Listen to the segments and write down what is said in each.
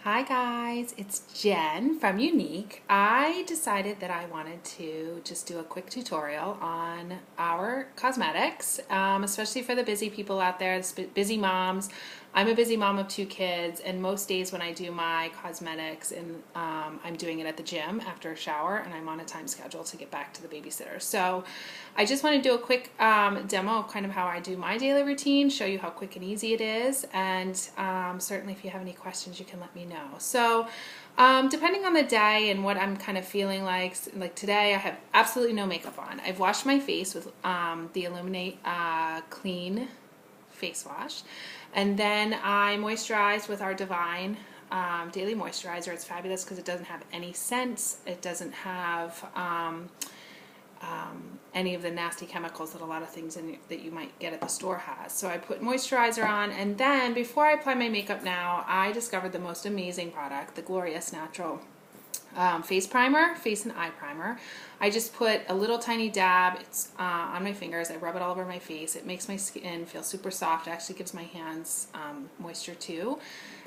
Hi guys, it's Jen from Younique. I decided that I wanted to just do a quick tutorial on our cosmetics, especially for the busy people out there, busy moms. I'm a busy mom of 2 kids, and most days when I do my cosmetics, and I'm doing it at the gym after a shower, and I'm on a time schedule to get back to the babysitter. So I just want to do a quick demo of kind of how I do my daily routine, show you how quick and easy it is, and certainly if you have any questions, you can let me know. So depending on the day and what I'm kind of feeling like today I have absolutely no makeup on. I've washed my face with the Illuminate Clean face wash, and then I moisturized with our Divine Daily Moisturizer. It's fabulous because it doesn't have any scents. It doesn't have any of the nasty chemicals that a lot of things that you might get at the store has. So I put moisturizer on, and then before I apply my makeup now, I discovered the most amazing product, the Glorious Natural face primer, face and eye primer. I just put a little tiny dab. It's on my fingers. I rub it all over my face. It makes my skin feel super soft. It actually gives my hands moisture too.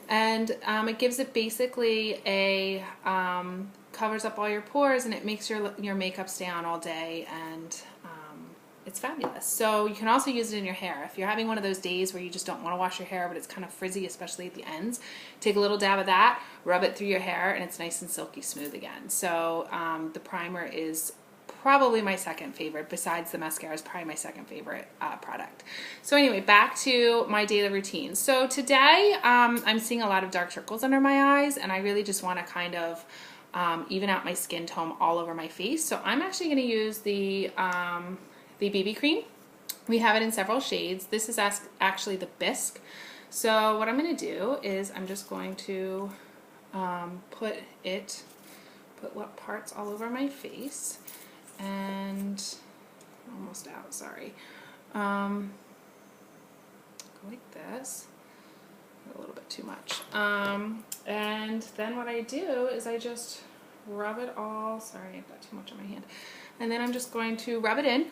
And it gives it basically a covers up all your pores, and it makes your makeup stay on all day, and it's fabulous. So you can also use it in your hair. If you're having one of those days where you just don't want to wash your hair, but it's kind of frizzy, especially at the ends, take a little dab of that, rub it through your hair, and it's nice and silky smooth again. So the primer is probably my second favorite. Besides the mascara, is probably my second favorite product. So anyway, back to my daily routine. So today I'm seeing a lot of dark circles under my eyes, and I really just want to kind of even out my skin tone all over my face. So I'm actually going to use the BBCream. We have it in several shades. This is actually the Bisque. So what I'm going to do is I'm just going to put what parts all over my face, and almost out, sorry. Go like this. A little bit too much. And then what I do is I just rub it all. Sorry, I've got too much on my hand. And then I'm just going to rub it in.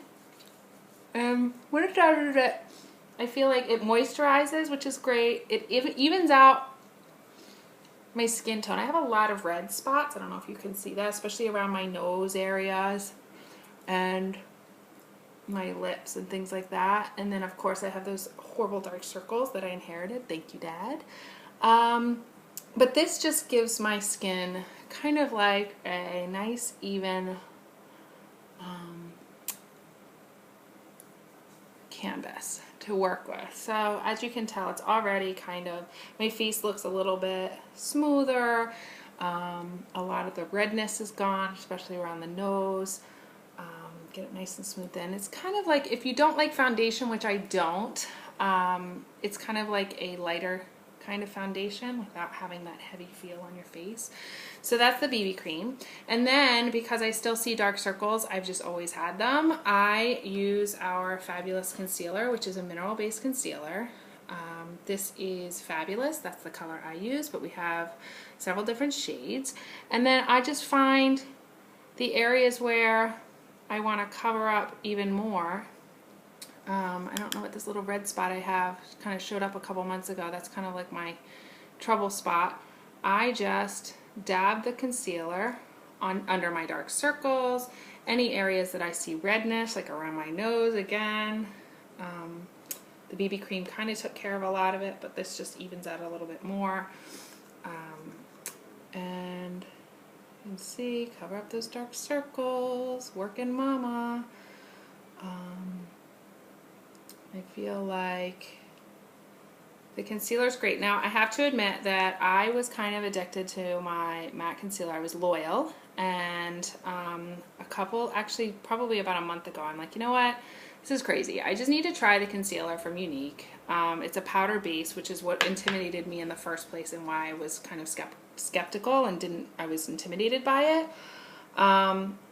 When it started it, I feel like it moisturizes, which is great. It evens out my skin tone. I have a lot of red spots. I don't know if you can see that, especially around my nose areas and my lips and things like that. And then of course I have those horrible dark circles that I inherited. Thank you, Dad. But this just gives my skin kind of like a nice even canvas to work with. So as you can tell, it's already kind of, my face looks a little bit smoother. A lot of the redness is gone, especially around the nose. Get it nice and smooth in. It's kind of like, if you don't like foundation, which I don't, it's kind of like a lighter kind of foundation without having that heavy feel on your face. So that's the BBCream. And then because I still see dark circles, I've just always had them, I use our fabulous concealer, which is a mineral based concealer. This is fabulous. That's the color I use, but we have several different shades. And then I just find the areas where I want to cover up even more. I don't know what this little red spot I have kind of showed up a couple months ago. That's kind of like my trouble spot. I just dab the concealer on under my dark circles, any areas that I see redness, like around my nose again. The BBCream kind of took care of a lot of it, but this just evens out a little bit more. And you can see, cover up those dark circles, working mama. I feel like the concealer's great. Now, I have to admit that I was kind of addicted to my matte concealer. I was loyal, and actually probably about a month ago, I'm like, you know what? This is crazy. I just need to try the concealer from Younique. It's a powder base, which is what intimidated me in the first place and why I was kind of skeptical and I was intimidated by it.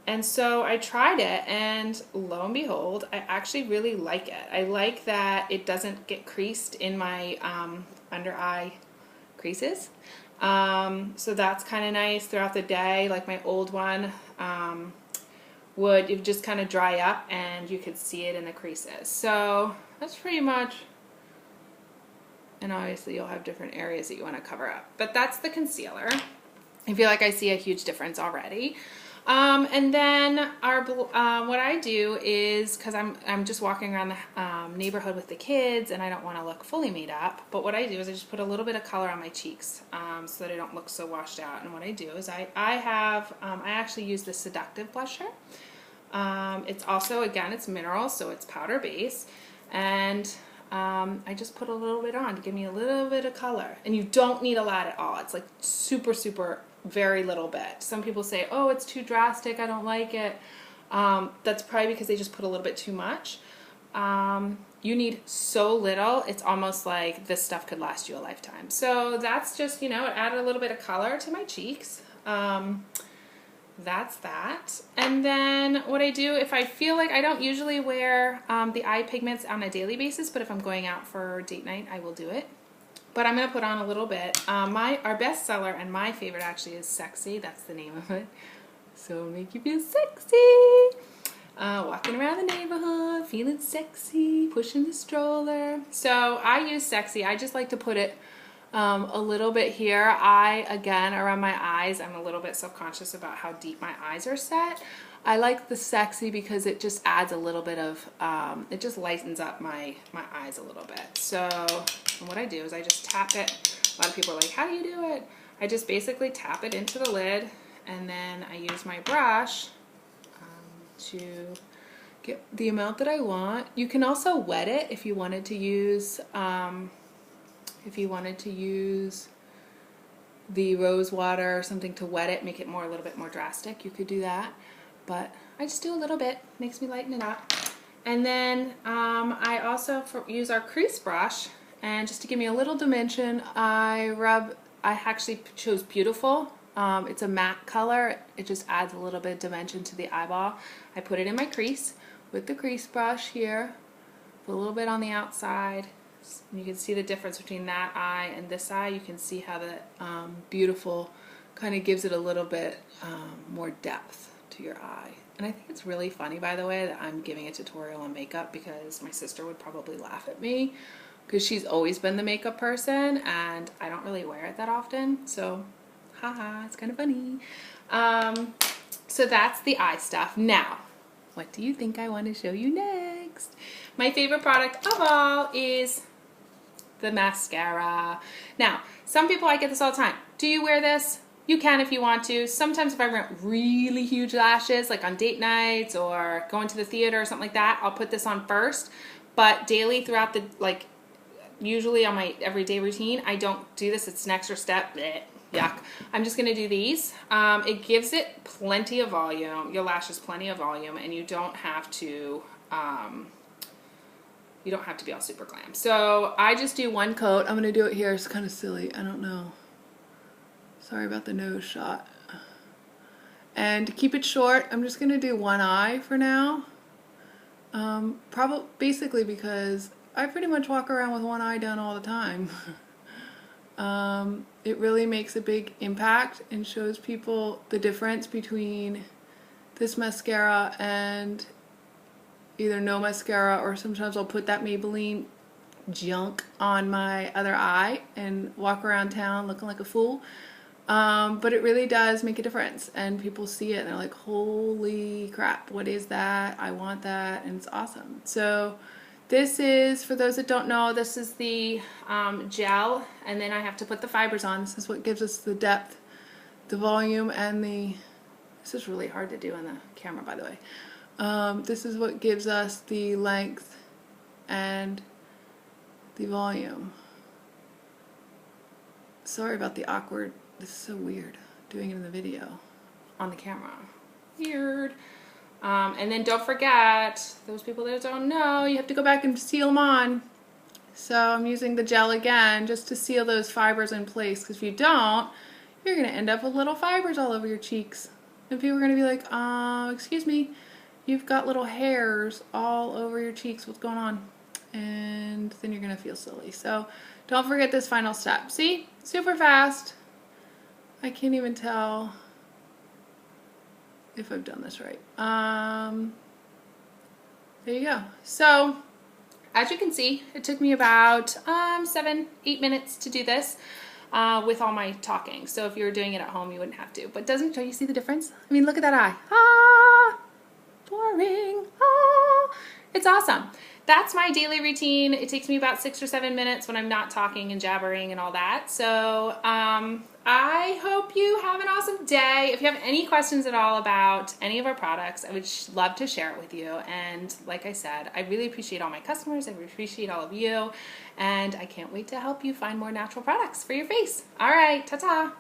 And so I tried it, and lo and behold, I actually really like it. I like that it doesn't get creased in my under eye creases. So that's kind of nice throughout the day. Like my old one would just kind of dry up and you could see it in the creases. So that's pretty much And obviously you'll have different areas that you want to cover up. But that's the concealer. I feel like I see a huge difference already. And then what I do is, because I'm just walking around the neighborhood with the kids and I don't want to look fully made up, but what I do is I just put a little bit of color on my cheeks so that I don't look so washed out. And what I do is I actually use the Seductive blusher. It's also, again, it's mineral, so it's powder base. And I just put a little bit on to give me a little bit of color. And you don't need a lot at all. It's like super, super, very little bit. Some people say, oh, it's too drastic, I don't like it. That's probably because they just put a little bit too much. You need so little, it's almost like this stuff could last you a lifetime. So that's just, it added a little bit of color to my cheeks. That's that. And then what I do, if I feel like, I don't usually wear the eye pigments on a daily basis, but if I'm going out for date night, I will do it. But I'm going to put on a little bit. Our best seller and my favorite actually is Sexy. That's the name of it. So make you feel sexy. Walking around the neighborhood, feeling sexy, pushing the stroller. So I use Sexy. I just like to put it a little bit here. Again, around my eyes, I'm a little bit self-conscious about how deep my eyes are set. I like the Sexy because it just adds a little bit of, it just lightens up my eyes a little bit. So what I do is I just tap it. A lot of people are like, how do you do it? I just basically tap it into the lid, and then I use my brush to get the amount that I want. You can also wet it if you wanted to use, the rose water or something to wet it, make it a little bit more drastic. You could do that, but I just do a little bit, makes me lighten it up. And then I also use our crease brush, and just to give me a little dimension, I actually chose Beautiful. It's a matte color. It just adds a little bit of dimension to the eyeball. I put it in my crease with the crease brush here, put a little bit on the outside. You can see the difference between that eye and this eye. You can see how the Beautiful kind of gives it a little bit more depth to your eye. And I think it's really funny, by the way, that I'm giving a tutorial on makeup, because my sister would probably laugh at me because she's always been the makeup person and I don't really wear it that often. So, haha, it's kind of funny. So that's the eye stuff. Now, what do you think I want to show you next? My favorite product of all is the mascara. Now, some people, I get this all the time. Do you wear this? You can if you want to. Sometimes if I want really huge lashes, like on date nights or going to the theater or something like that, I'll put this on first. But daily throughout the, usually on my everyday routine, I don't do this. It's an extra step. Blech, yuck. I'm just going to do these. It gives it plenty of volume, your lashes plenty of volume, and you don't have to be all super glam. So I just do one coat. I'm going to do it here. It's kind of silly. I don't know. Sorry about the nose shot. And to keep it short, I'm just going to do one eye for now. Basically because I pretty much walk around with one eye done all the time. It really makes a big impact and shows people the difference between this mascara and either no mascara, or sometimes I'll put that Maybelline junk on my other eye and walk around town looking like a fool. But it really does make a difference, and people see it and they're like, holy crap, what is that? I want that, and it's awesome. So this is, for those that don't know, this is the gel, and then I have to put the fibers on. This is what gives us the depth, the volume, and this is really hard to do on the camera, by the way. This is what gives us the length and the volume. Sorry about the awkward, this is so weird, doing it in the video, on the camera. Weird. And then don't forget, those people that don't know, you have to go back and seal them on. So I'm using the gel again just to seal those fibers in place, because if you don't, you're going to end up with little fibers all over your cheeks. And people are going to be like, excuse me, you've got little hairs all over your cheeks, what's going on? And then you're going to feel silly. So don't forget this final step. See? Super fast. I can't even tell if I've done this right. There you go. So as you can see, it took me about 7-8 minutes to do this with all my talking. So if you were doing it at home, you wouldn't have to. But don't you see the difference? I mean, look at that eye. Ah, boring. Ah, it's awesome. That's my daily routine. It takes me about 6 or 7 minutes when I'm not talking and jabbering and all that. So I hope you have an awesome day. If you have any questions at all about any of our products, I would love to share it with you. And like I said, I really appreciate all my customers. I appreciate all of you. And I can't wait to help you find more natural products for your face. All right, ta-ta.